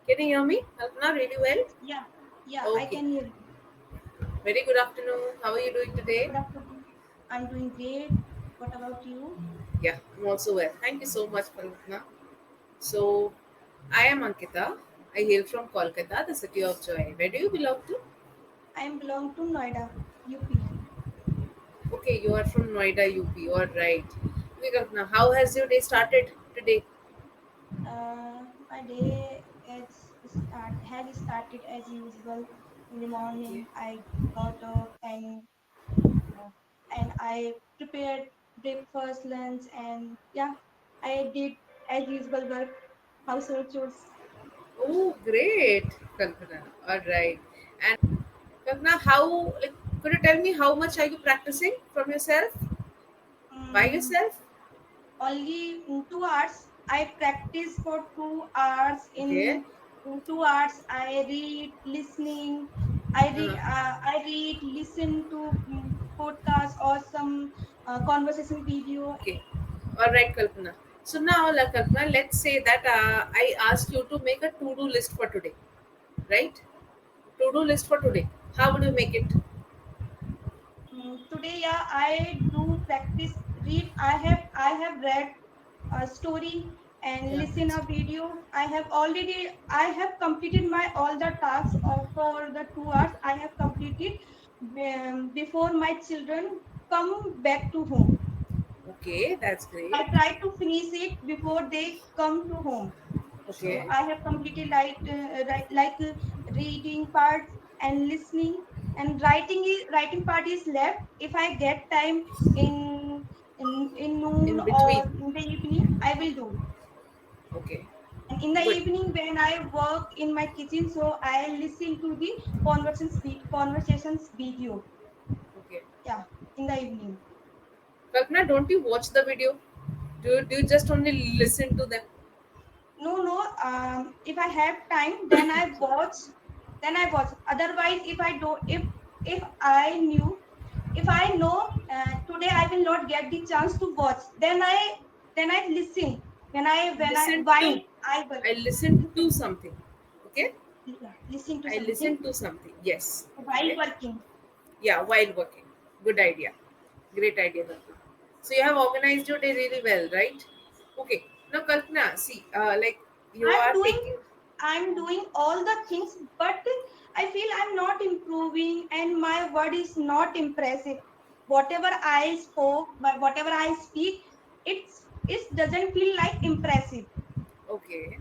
Can you hear me? Kalpna, really well? Yeah, yeah, I Okay. can hear you. Very good afternoon. How are you doing today? Good afternoon. I'm doing great. What about you? Yeah, I'm also well. Thank you so much, Kalpna. So, I am Ankita. I hail from Kolkata, the city of joy. Where do you belong to? I am belong to Noida, UP. Okay, you are from Noida, UP. All right. Okay, Kalpna, how has your day started today? My day has started as usual. In the Okay. morning, I got up uh, and I prepared breakfast, lunch, and yeah, I did as usual work, household chores. Oh, great, Kalpana. All right. And Kalpana, could you tell me how much are you practicing from yourself? By Mm, yourself? only 2 hours. I practice for 2 hours. Okay. In 2 hours, I read, listening. Uh-huh. I read, listen to podcast or some conversation video. Okay. All right, Kalpana. So now, Kalpana, let's say that I ask you to make a to-do list for today, right? To-do list for today. How would you make it? Today, yeah, I do practice read. I have read a story and Yeah, listen that's a video. I have completed my all the tasks for the 2 hours. I have completed before my children come back to home. okay. That's I great. try to finish it before they come to home. So Okay. I have completed reading part and listening, and writing part is left. If I get time in in noon In or between. in the evening, I will do it. Okay. And in the Good. evening when I work in my kitchen, so I listen to the conversations video. Okay. Yeah, in the evening. Kalpana, don't you watch the video? Do you just only listen to them? No, no. If I have time, then I watch. Then I watch. Otherwise, if I do, if I knew, if I know today I will not get the chance to watch, then I listen. When I Listen while to. I will I listen to listen, something. Okay. yeah, listen to I something listen to something. Yes. while Okay. working. Yeah, while working. Good idea. Great idea, Kalpana. So you have organized your day really well, right? Okay. Now, Kalpana, see, you I'm are doing taking. I'm doing all the things, but I feel I'm not improving and my word is not impressive. Whatever I spoke, but whatever I speak, it doesn't feel like impressive. Okay.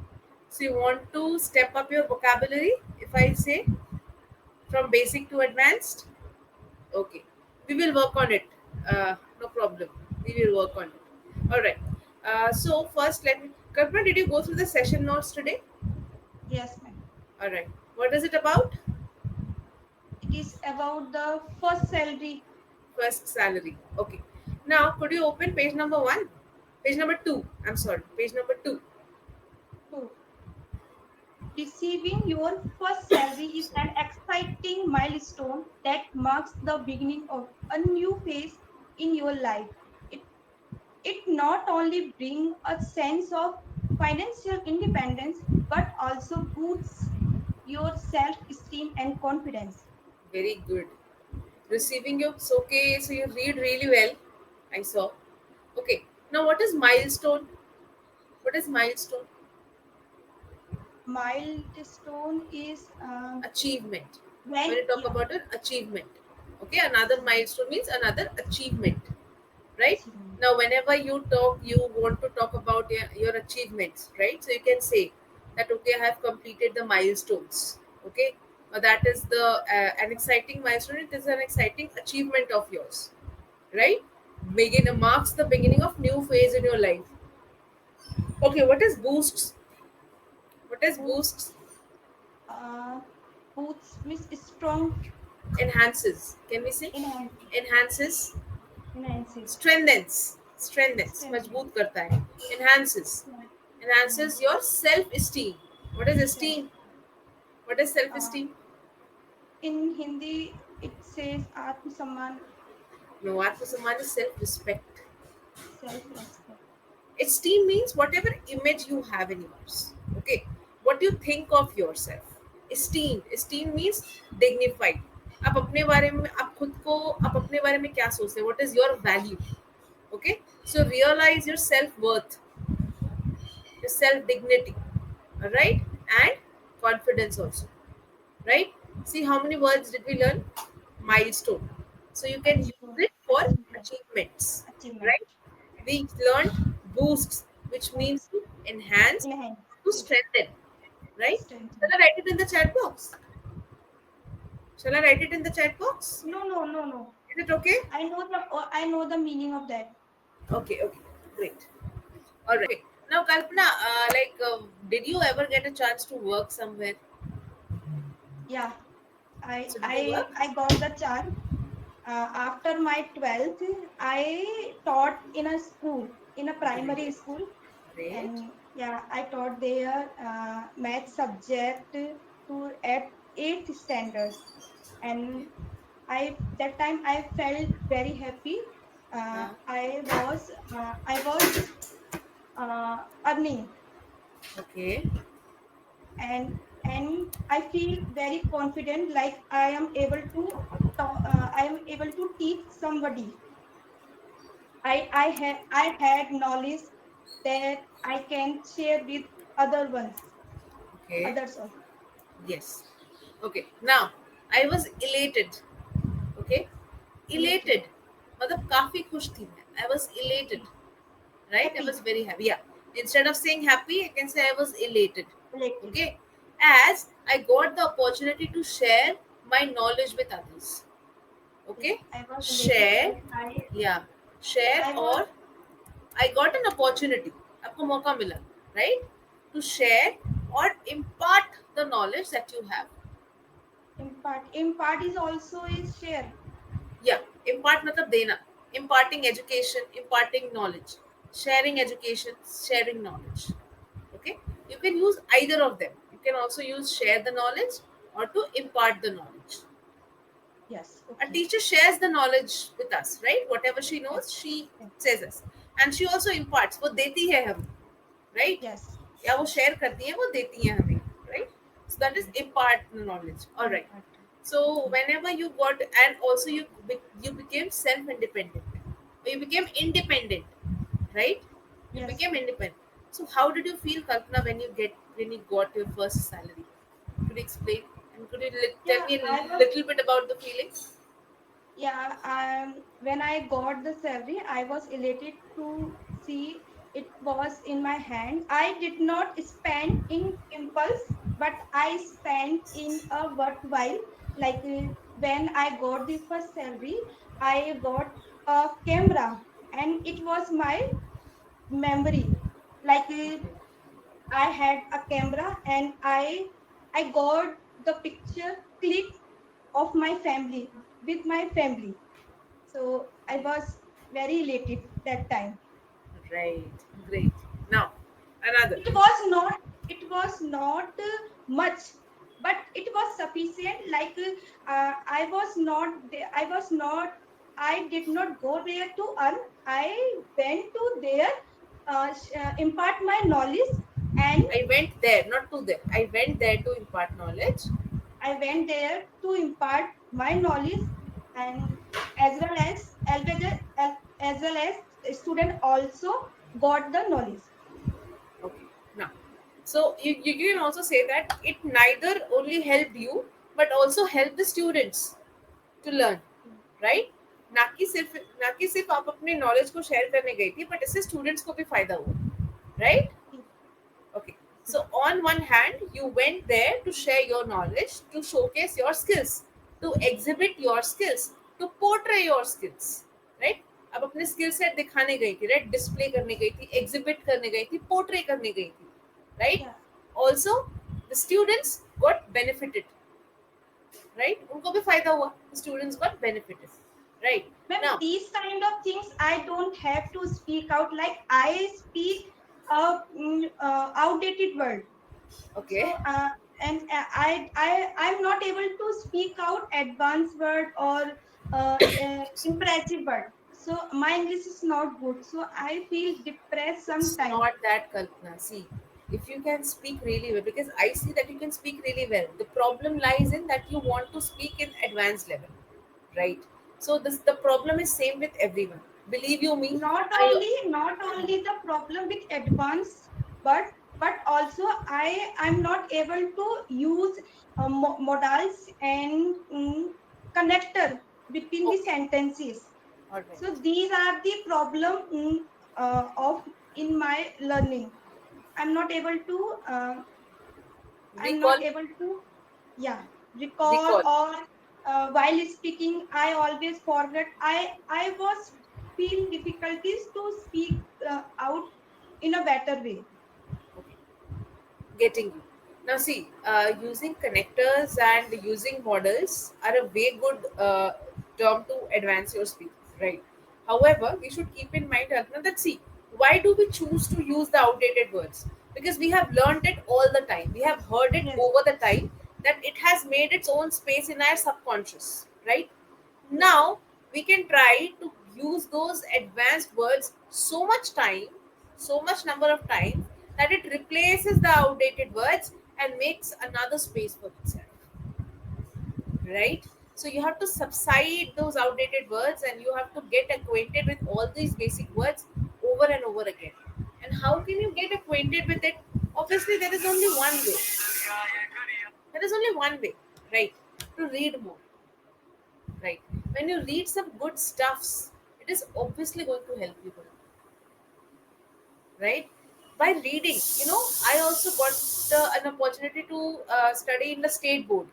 So you want to step up your vocabulary, if I say, from basic to advanced? Okay. We will work on it. No problem. We will work on it. All right. So first, Kalpana, did you go through the session notes today? Yes, ma'am. All right. What is it about? It is about the first salary. First salary. Okay. Now, could you open page number one? Page number two. I'm sorry. Page number two. So, receiving your first salary is Sorry. an exciting milestone that marks the beginning of a new phase in your life. It it not only brings a sense of financial independence but also boosts your self-esteem and confidence. Very good. Receiving your so okay. So you read really well. I saw. Okay. Now, what is milestone? What is milestone? Milestone is Achievement. When when, you talk yeah, about an achievement, okay, another milestone means another achievement, right? achievement. Now, whenever you talk, you want to talk about your achievements, right? So you can say that, okay, I have completed the milestones, okay, that is the an exciting milestone. It is an exciting achievement of yours, right? Begin marks the beginning of new phase in your life. Okay, what is boosts? What is Boost, boosts? uh, boosts means strong, Enhances. Can we say enhance, enhances? enhances, Strengthens strengthen. मजबूत करता है enhances. Yeah, Enhances enhances. your self esteem. What is Self. esteem? What is self Uh, esteem? in Hindi, it says Atma Samman, No, आत्मसम्मान is self respect. self-respect. Esteem means whatever image you have in yours, okay, what you think of yourself. Esteem means dignified. आप अपने बारे में आप खुद को आप अपने बारे में क्या सोचते हैं, what is your value. Okay, so realize your self-worth, your self-dignity, all right, and confidence also, right? See how many words did we learn? Milestone. So you can use it for Achievement. achievements, Achievement. right? We learned boosts, which means Boost. to enhance, Enhance. to strengthen, right? Strengthen. Shall I write it in the chat box? Shall I write it in the chat box? No, no, no, no. Is it okay? I know the meaning of that. Okay, okay, great. All right. Okay. Now, Kalpana, did you ever get a chance to work somewhere? Yeah, I So, did you I work? I got the chance. After my 12th, I taught in a school, in a primary Great, school, great. and yeah, I taught there math subject to at 8th standards, and I that time I felt very happy. Uh, I was earning, okay, and I feel very confident, like I am able to teach somebody. I had knowledge that I can share with other ones, okay. others also. Yes. Okay. Now, I was elated. Okay. Related. Elated. मतलब काफी खुश थी मैं. I was elated. Okay. Right? I was Happy. very happy. Yeah. Instead of saying happy, I can say I was elated. Related. Okay. As I got the opportunity to share my knowledge with others. Yes, Okay. I was related Share. as I Yeah. Share I was or I got an opportunity. आपको मौका मिला. Right? To share or impart the knowledge that you have. impart. Impart is also is share. Yeah, impart matlab dena. Imparting education, imparting knowledge. Sharing education, sharing knowledge. Okay? You can use either of them. You can also use share the knowledge or to impart the knowledge. Yes. A Okay. teacher shares the knowledge with us, right? Whatever she Yes. knows, she Yes. says us. And she also imparts. वो देती है हम, right? Yes. या वो share करती है, वो देती है हमें, right? So that is Yes. impart the knowledge. All right. Impart. So Okay. whenever you got, and also you became self independent, you became independent, right? You Yes. became independent. So how did you feel, Kalpana, when you got your first salary? Could you explain, and could you tell Yeah, me a I was little bit about the feelings? Yeah, when I got the salary, I was elated to see it was in my hand. I did not spend in impulse, but I spent in a worthwhile. Like when I got the first salary, I got a camera, and it was my memory. Like I had a camera, and I got the picture click of my family with my family, so I was very elated that time. Right, great. Now, another. It was not much, but it was sufficient. Like I did not go there to earn. I went to there, impart my knowledge, and I went there, not to there. I went there to impart knowledge. I went there to impart my knowledge, and as well as student also got the knowledge. Okay. Now, so you can also say that it neither only helped you but also helped the students to learn, right? ना कि सिर्फ आप अपने knowledge को share करने गई थी, but इससे स्टूडेंट्स को भी फायदा हुआ, right? Okay. So on one hand, you went there to share your knowledge, to showcase your skills, to exhibit your skills, to portray your skills, right? अब अपने स्किल सेट दिखाने गई थी, राइट? डिस्प्ले करने गई थी, एग्जिबिट करने गई थी, पोर्ट्रे करने गई थी, right? Yeah. Also the students got benefited, right? उनको भी फायदा हुआ, students got benefited, right? Ma'am, now these kind of things I don't have to speak out. Like I speak outdated word. Okay. So I'm not able to speak out advanced word or impressive word. So my English is not good. So I feel depressed It's sometimes. not that, Kalpana. See, if you can speak really well, because I see that you can speak really well. The problem lies in that you want to speak in advanced level, right? So this the problem is same with everyone. Believe you me, I Not only the problem with advance, but also I'm not able to use modals and connector between the okay, sentences. all right. So these are the problem of in my learning. I'm not able to I'm Recall, not able to, yeah, recall, recall. or while speaking I always forget. I was feel difficulties to speak out in a better way. Okay, getting you. Now, see, using connectors and using models are a way good term to advance your speech, right? However, we should keep in mind, Arpana, that see, why do we choose to use the outdated words? Because we have learned it all the time. We have heard it Yes, over the time that it has made its own space in our subconscious, right? yes, Now we can try to use those advanced words so much time, so much number of times that it replaces the outdated words and makes another space for itself, right? So you have to subside those outdated words and you have to get acquainted with all these basic words over and over again. And how can you get acquainted with it? Obviously, there is only one way. There is only one way, right? To read more, right? When you read some good stuffs, it is obviously going to help you, right? By reading, I also got an opportunity to study in the state board,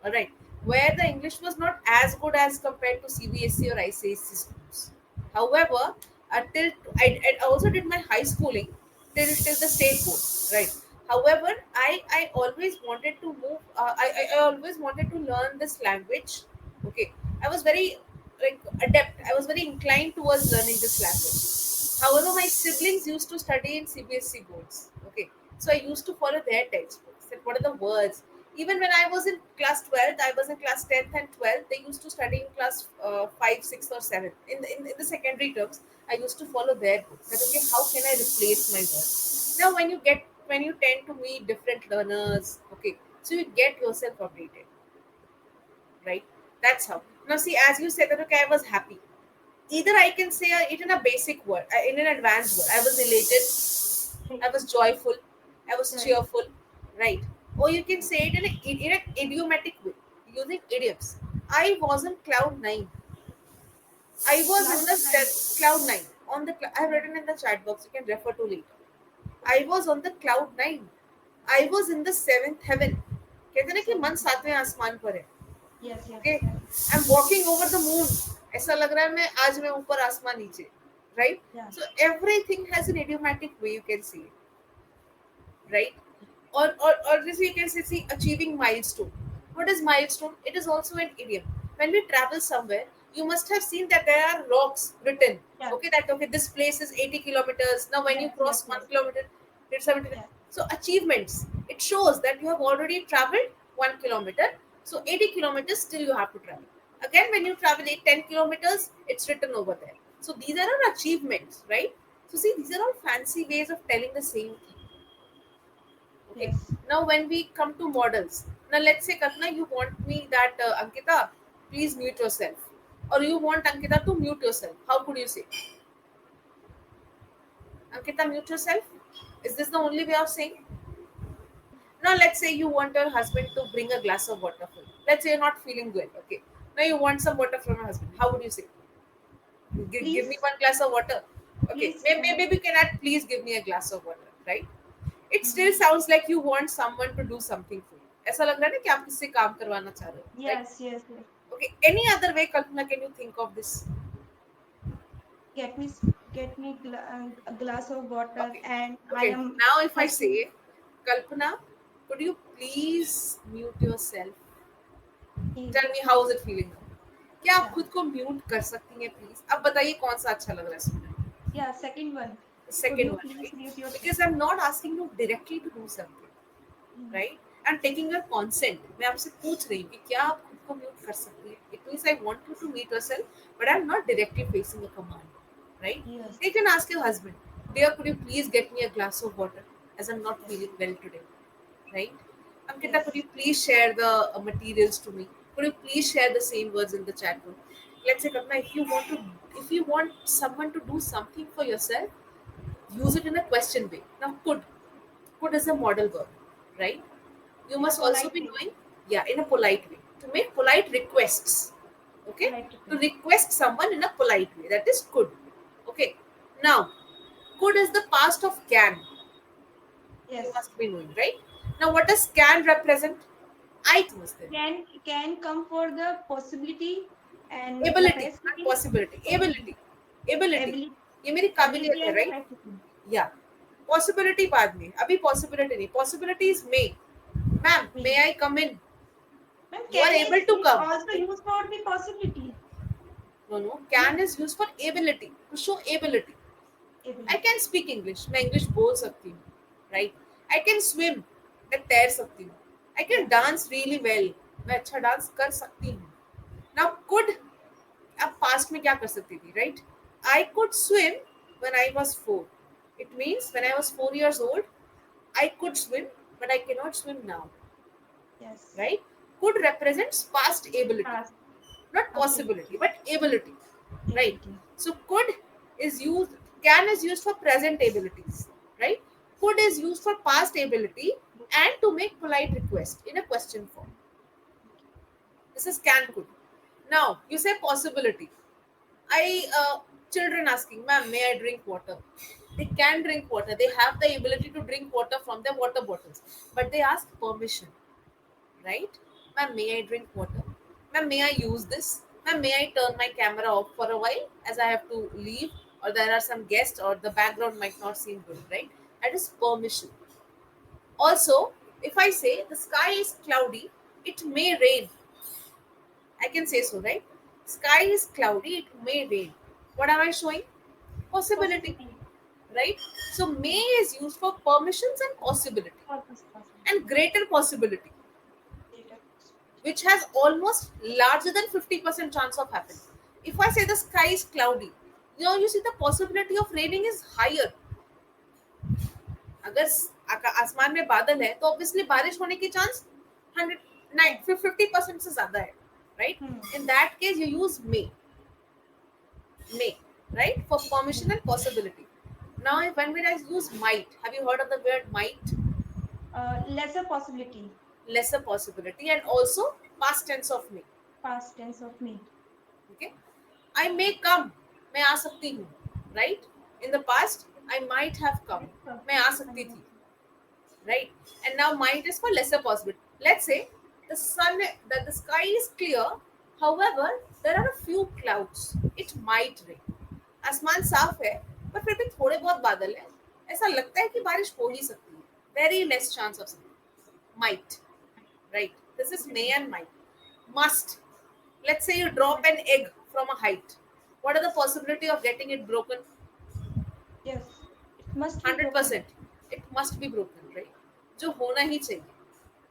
all right, where the English was not as good as compared to CBSE or ICSE schools. However, until I also did my high schooling till the state board, right? However, I always wanted to move. I always wanted to learn this language. Okay, I was very like adept. I was very inclined towards learning this language. However, my siblings used to study in CBSE boards. Okay, so I used to follow their textbooks. That what are the words? Even when I was in class 12th, I was in class 10th and 12th. They used to study in class 5, 6, or 7. In the secondary terms, I used to follow their books. That okay, how can I replace my words? Now, when you tend to meet different learners, okay, so you get yourself updated, right? That's how. Now, see, as you said that okay, I was happy. Either I can say it in a basic word, in an advanced word. I was elated, I was joyful, I was right. cheerful, right? Or you can say it in an idiomatic way, using idioms. I was on cloud nine. I was in Cloud the nine. cloud nine. I have Yeah. written in the chat box. You can refer to later. I was on the cloud nine. I was in the seventh heaven. कहते हैं ना कि मन Seven. सातवें आसमान पर है. Yes, yes, Okay, I'm walking over the moon. ऐसा लग रहा है मैं ऊपर आसमान नीचे, right? yeah. So everything has an idiomatic way you can see it, right? Or this you can say, see, achieving milestone. What is milestone? It is also an idiom. When we travel somewhere, you must have seen that there are rocks written. Yeah. Okay, that okay, this place is 80 kilometers. Now, when you Yes, yes, cross yes, 1 kilometer, it's 70. yes, So achievements. It shows that you have already traveled 1 kilometer. So 80 kilometers still you have to travel. Again, when you travel 10 kilometers, it's written over there. So these are our achievements, right? So see, these are all fancy ways of telling the same thing. Okay. yes. Now, when we come to models, now let's say, Kalpna, you want me that Ankita, please mute yourself, or you want Ankita to mute yourself. How could you say, Ankita, mute yourself? Is this the only way of saying? Now, let's say you want your husband to bring a glass of water for you. Let's say you're not feeling good. Okay. Now you want some water from your husband. How would you say? Give me Please, 1 glass of water. Okay. please. Maybe you can add, please give me a glass of water, right? It still Mhm. sounds like you want someone to do something for you. ऐसा लग रहा है ना कि आप किससे काम करवाना चाह रहे हो, right? Yes, yes, yes. Okay. Any other way, Kalpana, can you think of this? Get me, get me a glass of water, Okay. and I Okay. am Now, if I thirsty. say, Kalpana, could you please mute yourself? Hey, Tell me how is it feeling now? क्या आप yeah, खुद को mute कर सकती हैं please? अब बताइए कौन सा अच्छा लग रहा है सुनने में? yeah. Second one. The Could second you one, please right? mute yourself? Because I'm not asking you directly to do something, Mhm. right? I'm taking your consent. मैं आपसे पूछ रही हूँ कि क्या आप खुद को म्यूट कर सकती हैं? It means I want you to mute yourself, but I'm not directly facing a command, right? Yes. You can ask your husband, dear, could you please get me a glass of water? as I'm not Yes. feeling well today, right? Ankita, could Yes. you please share the materials to me? Could you please share the same words in the chat room? Let's say, Kalpna, if you want someone to do something for yourself, use it in a question way. Now, could is a model verb, right? You In a must also polite be way. doing, yeah, in a polite way, to make polite requests. Okay, Polite to request. request someone in a polite way, that is could. Okay, now could is the past of can. You Yes. must be knowing, right? Now, what does can represent? I was there. Can come for the possibility and Ability, not capacity, possibility. ability, Ability, ability. ability, ये मेरी काबिलियत ability है, and right? capacity. या possibility बाद में, अभी possibility नहीं. Possibility is may. Ma'am, may Me. I come in? Ma'am, You are can able is to come. also used for the possibility. No, no, No, can is used for ability, to show ability. I ability. can speak English, मैं English बोल सकती हूँ, right? I can swim, मैं तैर सकती हूँ. I can Yeah. dance really well, मैं अच्छा डांस कर सकती हूँ. Now could, अब past में क्या कर सकती थी, right? I could swim when I was 4. It means when I was 4 years old, I could swim, but I cannot swim now, Yes. right? Could represents past ability, Past. not Okay. possibility, but ability, right? Ability. So could is used, can is used for present abilities, right? Could is used for past ability and to make polite request in a question form. This is can could. Now you say possibility. I children asking, ma'am, may I drink water? They can drink water. They have the ability to drink water from their water bottles, but they ask permission, right? Ma'am, may I drink water? Ma'am, may I use this? Ma'am, may I turn my camera off for a while as I have to leave, or there are some guests, or the background might not seem good, right? That is permission. Also, if I say the sky is cloudy, it may rain. I can say so, right? Sky is cloudy, it may rain. What am I showing? Possibility, Possibility. right? So, may is used for permissions and possibility, Purpose. Possibility. and greater possibility, Data. which has almost larger than 50% chance of happening. If I say the sky is cloudy, you see the possibility of raining is higher. अगर आसमान में बादल है तो obviously बारिश होने की chance 50% से ज्यादा है, Hmm. right? In that case you use may, right, for permission and possibility. Now when will I use might? Have you heard of the word might? Lesser possibility. Lesser possibility, and also past tense of may. Past tense of me. Okay, I may come, मैं आ सकती हूँ, right? In the past I might have come, मैं आ सकती थी, right? And now might is for lesser possibility. Let's say the sun, that the sky is clear, however there are a few clouds, it might rain. आसमान साफ है पर फिर भी थोड़े बहुत बादल है, ऐसा लगता है कि बारिश हो ही सकती है. Very less chance of something. Might, right? This is may and might. Must. Let's say you drop an egg from a height. What are the possibility of getting it broken? Yes. It must be broken. 100%. It must be broken, right? जो होना ही चाहिए.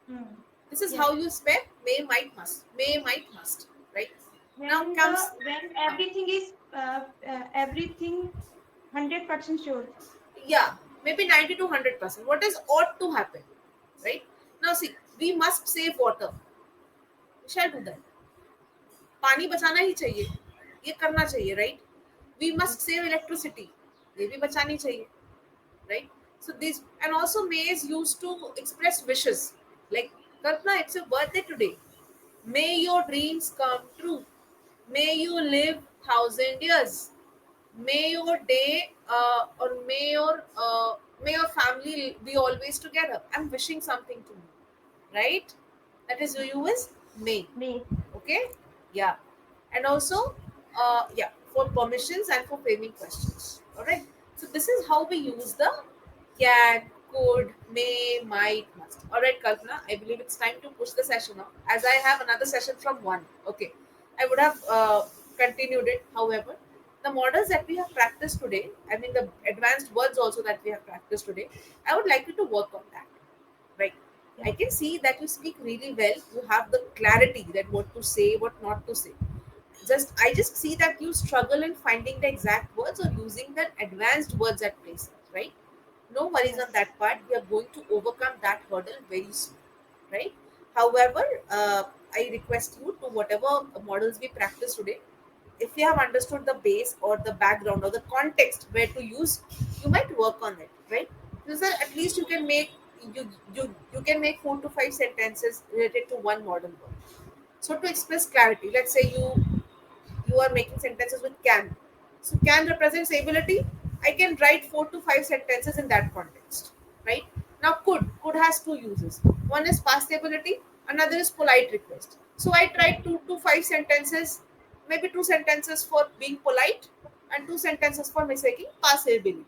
Hmm. This is Yes. how you spell may, might, must. May, might, must, right? Now When comes, when everything is everything 100% sure. yeah, maybe 90 to 100%. What is ought to happen, right? Now see, we must save water. We shall do that. पानी बचाना ही चाहिए, ये करना चाहिए, right? We must save electricity. ये भी बचानी चाहिए, right? So this, and also may is used to express wishes. Like, Kalpna, it's your birthday today. May your dreams come true. May you live 1,000 years. May your day, or may your family be always together. I'm wishing something to you, right? That is you is may. May. Okay, yeah. And also yeah, for permissions and for framing questions. All right, so this is how we use the can, could, may, might, must. All right, Kalpana, I believe it's time to push the session off as I have another session from 1. Okay, I would have continued it, however the models that we have practiced today, I mean the advanced words also that we have practiced today, I would like you to work on that. Right. Yeah. I can see that you speak really well. You have the clarity that what to say, what not to say. I just see that you struggle in finding the exact words or using the advanced words at places, right? No worries on Yes. that part. We are going to overcome that hurdle very soon, right? However, I request you to whatever models we practice today, if you have understood the base or the background or the context where to use, you might work on it, right? So that at least you can make you can make 4 to 5 sentences related to one model word. So to express clarity, let's say you are making sentences with can. So can represents ability. I can write 4 to 5 sentences in that context, right? Now could has two uses. One is past ability, another is polite request. So I tried 2 to 5 sentences, maybe 2 sentences for being polite and 2 sentences for mistaking past ability,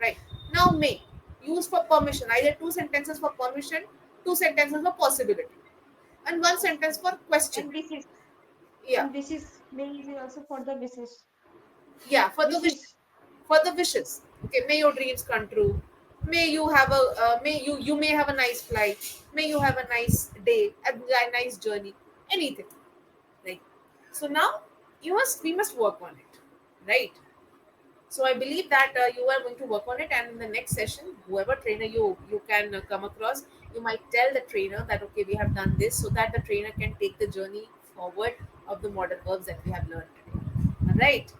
right? Now may use for permission, either 2 sentences for permission, 2 sentences for possibility, and one sentence for question. And wishes. Yeah, And wishes. May is also for the wishes. yeah, for the wishes, Wishes. for the wishes. Okay, may your dreams come true. May you have a may you may have a nice flight. May you have a nice day, a nice journey. Anything, right? So now we must work on it, right? So I believe that you are going to work on it, and in the next session, whoever trainer you can come across, you might tell the trainer that okay, we have done this, so that the trainer can take the journey forward of the modern verbs that we have learned today. All right.